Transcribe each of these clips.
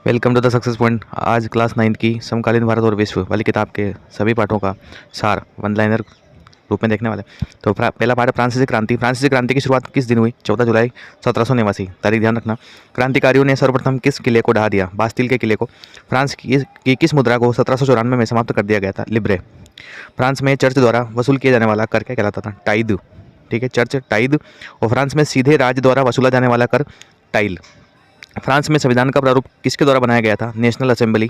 Welcome to the success point. आज class 9 की समकालीन भारत और विश्व वाली किताब के सभी पाठों का सार वन लाइनर रूप में देखने वाले। तो पहला पाठ है फ्रांसीसी क्रांति। फ्रांसीसी क्रांति की शुरुआत किस दिन हुई? 14 जुलाई 1789। तारीख ध्यान रखना। क्रांतिकारियों ने सर्वप्रथम किस किले को ढहा दिया? बास्तिल के किले को। फ्रांस की किस मुद्रा को 1794 में समाप्त कर दिया गया था? लिब्रे। फ्रांस में चर्च द्वारा वसूल किया जाने वाला कर क्या कहलाता था? टाइद। ठीक है, चर्च टाइद। और फ्रांस में सीधे राज्य द्वारा वसूला जाने वाला कर टाइल। फ्रांस में संविधान का प्रारूप किसके द्वारा बनाया गया था? नेशनल असेंबली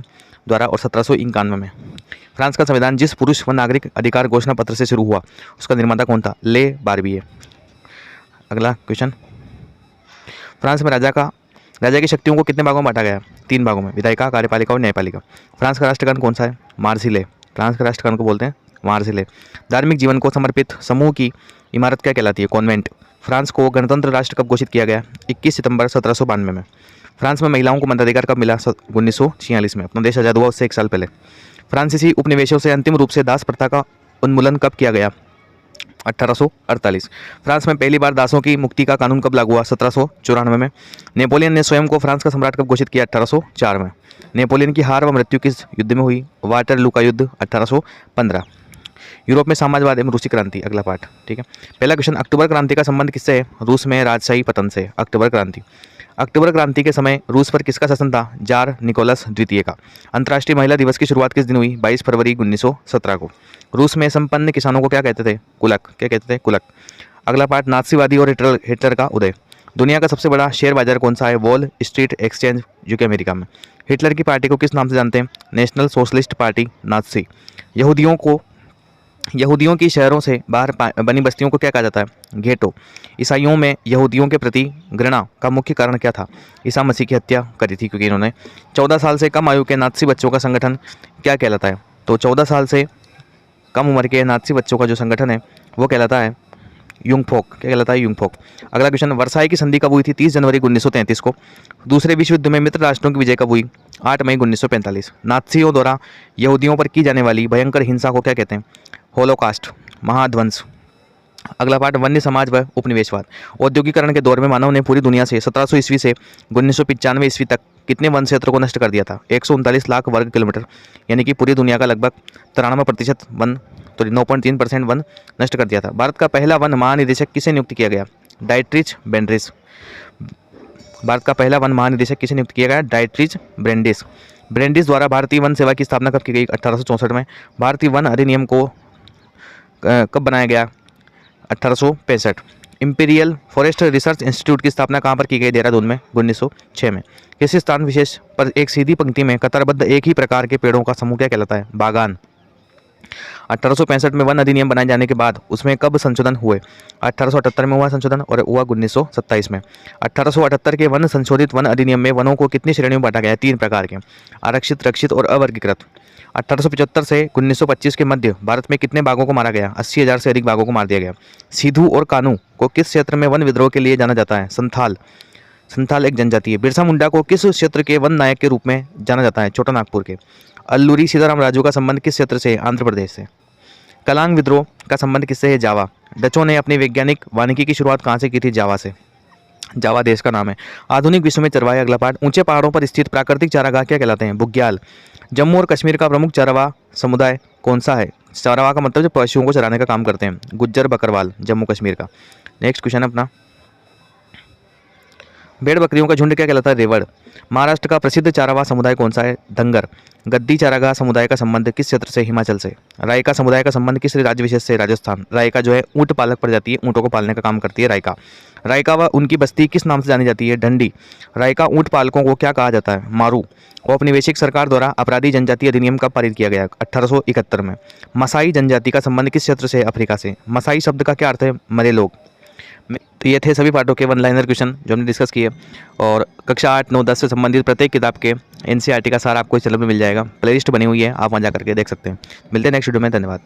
द्वारा और 1791 में। फ्रांस का संविधान जिस पुरुष व नागरिक अधिकार घोषणा पत्र से शुरू हुआ उसका निर्माता कौन था? ले बार्बिए। अगला क्वेश्चन, फ्रांस में राजा की शक्तियों को कितने भागों में बांटा गया? 3 भागों में, विधायिका, कार्यपालिका और न्यायपालिका। फ्रांस का राष्ट्रगान कौन सा है? मार्सिले। फ्रांस के राष्ट्रगान को बोलते हैं मार्सिले। धार्मिक जीवन को समर्पित समूह की इमारत क्या कहलाती है? कॉन्वेंट। फ्रांस को गणतंत्र राष्ट्र कब घोषित किया गया? 21 सितंबर 1792 में। फ्रांस में महिलाओं को मताधिकार कब मिला? 1946 में। अपना देश आज़ाद हुआ उससे 1 साल पहले। फ्रांसीसी उपनिवेशों से अंतिम रूप से दास प्रथा का उन्मूलन कब किया गया? 1848। फ्रांस में पहली बार दासों की मुक्ति का कानून कब लागू हुआ? 1794 में। नेपोलियन ने स्वयं को फ्रांस का सम्राट कब घोषित किया? 1804 में। नेपोलियन की हार व मृत्यु किस युद्ध में हुई? वाटरलू का युद्ध 1815। यूरोप में साम्राज्यवाद एवं रूसी क्रांति। अगला पाठ, ठीक है। पहला क्वेश्चन, अक्टूबर क्रांति का संबंध किससे है? रूस में राजशाही पतन से। अक्टूबर क्रांति के समय रूस पर किसका शासन था? जार निकोलस द्वितीय का। अंतर्राष्ट्रीय महिला दिवस की शुरुआत किस दिन हुई? 22 फरवरी 1917 को। रूस में संपन्न किसानों को क्या कहते थे? कुलक। क्या कहते थे? कुलक। अगला पाठ, नात्सीवादी और हिटलर का उदय। दुनिया का सबसे बड़ा शेयर बाजार कौन सा है? वॉल स्ट्रीट एक्सचेंज, जो कि अमेरिका में। हिटलर की पार्टी को किस नाम से जानते हैं? National socialist party, Nazi. यहूदियों की शहरों से बाहर बनी बस्तियों को क्या कहा जाता है? घेटो। ईसाइयों में यहूदियों के प्रति घृणा का मुख्य कारण क्या था? ईसा मसीह की हत्या करी थी क्योंकि इन्होंने। 14 साल से कम आयु के नात्सी बच्चों का संगठन क्या कहलाता है? तो 14 साल से कम उम्र के नात्सी बच्चों का जो संगठन है वो कहलाता है युंगफोक। क्या कहलाता है? युंगफोक। अगला क्वेश्चन, वर्साई की संधि कब हुई थी? 30 जनवरी 1933 को। दूसरे विश्व युद्ध में मित्र राष्ट्रों की विजय कब हुई? 8 मई 1945। नात्सियों द्वारा यहूदियों पर की जाने वाली भयंकर हिंसा को क्या कहते हैं? होलोकास्ट, महाध्वंस। अगला पाठ, वन्य समाज व उपनिवेशवाद। औद्योगिकरण के दौर में मानव ने पूरी दुनिया से 1700 ईस्वी से 1995 ईस्वी तक कितने वन क्षेत्रों को नष्ट कर दिया था? 139 लाख वर्ग किलोमीटर, यानी कि पूरी दुनिया का लगभग 93% वन, तो 9.3% वन नष्ट कर दिया था। भारत का पहला वन महानिदेशक किसे नियुक्त किया गया? डाइट्रिच ब्रेंडिस। भारत का पहला वन महानिदेशक किसे नियुक्त किया गया? डाइट्रिच ब्रेंडिस। ब्रेंडिस द्वारा भारतीय वन सेवा की स्थापना कब की गई? 1864 में। भारतीय वन अधिनियम को कब बनाया गया? 1865। इंपीरियल फॉरेस्ट रिसर्च इंस्टीट्यूट की स्थापना कहाँ पर की गई? देहरादून में 1906 में। किसी स्थान विशेष पर एक सीधी पंक्ति में कतारबद्ध एक ही प्रकार के पेड़ों का समूह क्या कहलाता है? बागान। 1865 में वन अधिनियम बनाए जाने के बाद उसमें कब संशोधन हुए? 1878 में हुआ संशोधन और हुआ 1927 में। 1878 के वन संशोधित वन अधिनियम में वनों को कितनी श्रेणियों में बांटा गया है? 3 प्रकार के, आरक्षित, रक्षित और अवर्गीकृत। 1875 से 1925 के मध्य भारत में कितने बाघों को मारा गया? 80,000 से अधिक बाघों को मार दिया गया। सिद्धू और कानू को किस क्षेत्र में वन विद्रोह के लिए जाना जाता है? संथाल एक जनजाति है। बिरसा मुंडा को किस क्षेत्र के वन नायक के रूप में जाना जाता है? छोटा नागपुर के। अल्लूरी सीताराम राजू का संबंध किस क्षेत्र से? आंध्र प्रदेश से। कलांग विद्रोह का संबंध किससे है? जावा। डचों ने अपनी वैज्ञानिक वानिकी की शुरुआत कहाँ से की थी? जावा से। जावा देश का नाम है। आधुनिक विश्व में चरवाहे। अगला पाठ, ऊंचे पहाड़ों पर स्थित प्राकृतिक चारागाह क्या कहलाते हैं? बुग्याल। जम्मू और कश्मीर का प्रमुख चरवाहा समुदाय कौन सा है? चरवाहा का मतलब जो पशुओं को चराने का काम करते हैं, गुज्जर बकरवाल, जम्मू कश्मीर का। नेक्स्ट क्वेश्चन अपना, भेड़ बकरियों का झुंड क्या कहलाता है? रेवड़। महाराष्ट्र का प्रसिद्ध चारागाह समुदाय कौन सा है? धंगर। गद्दी चारागाह समुदाय का संबंध किस क्षेत्र से? हिमाचल से। रायका समुदाय का संबंध किस राज्य विशेष से? राजस्थान। रायका जो है ऊंट पालक प्रजाति है, ऊँटों को पालने का काम करती है रायका। रायका व उनकी बस्ती किस नाम से जानी जाती है? ढंडी। रायका ऊँट पालकों को क्या कहा जाता है? मारू। औपनिवेशिक सरकार द्वारा अपराधी जनजाति अधिनियम कब पारित किया गया? 1871 में। मसाई जनजाति का संबंध किस क्षेत्र से? अफ्रीका से। मसाई शब्द का क्या अर्थ है? मरे लोग। तो ये थे सभी पाठों के वन लाइनर क्वेश्चन जो हमने डिस्कस किए, और कक्षा 8, 9, 10 से संबंधित प्रत्येक किताब के एनसीईआरटी का सारा आपको इस चैनल में मिल जाएगा। प्लेलिस्ट बनी हुई है, आप वहाँ जा करके देख सकते हैं। मिलते हैं नेक्स्ट वीडियो में। धन्यवाद।